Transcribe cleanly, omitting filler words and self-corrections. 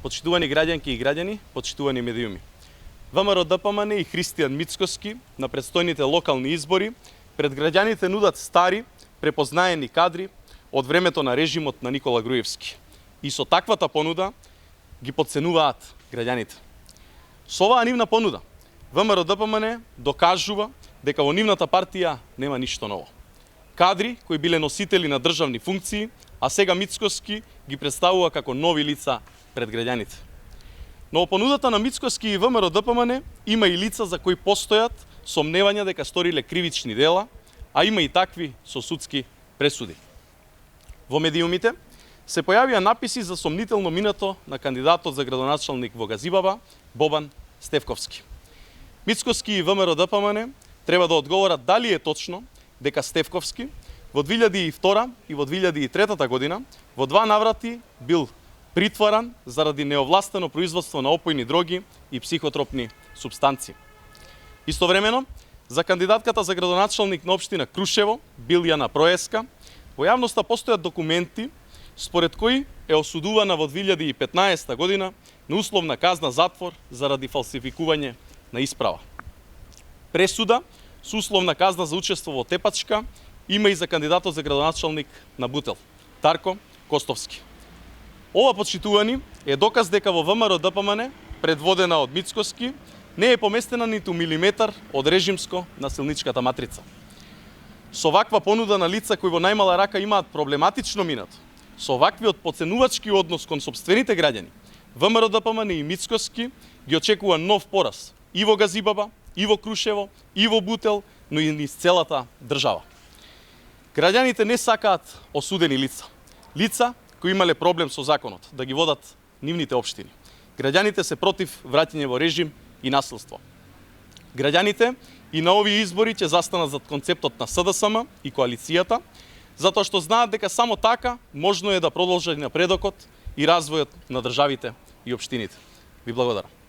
почитувани граѓанки и граѓани, почитувани медиуми. ВМРО-ДПМН и Христијан Мицкоски на предстојните локални избори пред граѓаните нудат стари, препознаени кадри од времето на режимот на Никола Груевски. И со таквата понуда ги потценуваат граѓаните. Со оваа нивна понуда, ВМРО-ДПМН докажува дека во нивната партија нема ништо ново. Кадри кои биле носители на државни функции, а сега Мицкоски ги представува како нови лица пред граѓаните. Но во понудата на Мицкоски и ВМРО-ДПМН има и лица за кои постојат сомневања дека сториле кривични дела, а има и такви со судски пресуди. Во медиумите се појавија написи за сомнително минато на кандидатот за градоначалник во Газибаба, Бобан Стефковски. Мицкоски и ВМРО-ДПМН треба да одговорат дали е точно дека Стефковски во 2002 и во 2003 година во два наврати бил притворан заради неовластено производство на опојни дроги и психотропни супстанции. Истовремено, за кандидатката за градоначалник на општина Крушево, Билјана Проеска, во јавноста постојат документи според кои е осудувана во 2015 година на условна казна затвор заради фалсификување на исправа. Пресуда со условна казна за учество во тепачка има и за кандидатот за градоначалник на Бутел, Дарко Костовски. Ова почитувани е доказ дека во ВМРО-ДПМН, предводена од Мицкоски, не е поместена ниту милиметар од режимско-насилничката матрица. Со ваква понуда на лица кои во најмала рака имаат проблематично минато, со ваквиот поценувачки однос кон сопствените граѓани, ВМРО-ДПМН и Мицкоски ги очекува нов пораз и во Газибаба, и во Крушево, и во Бутел, но и низ целата држава. Граѓаните не сакаат осудени лица. Лица кои имале проблем со законот, да ги водат нивните општини. Граѓаните се против враќање во режим и насилство. Граѓаните и на овие избори ќе застанат зад концептот на СДСМ и коалицијата, затоа што знаат дека само така можно е да продолжи напредокот и развојот на државите и општините. Ви благодарам.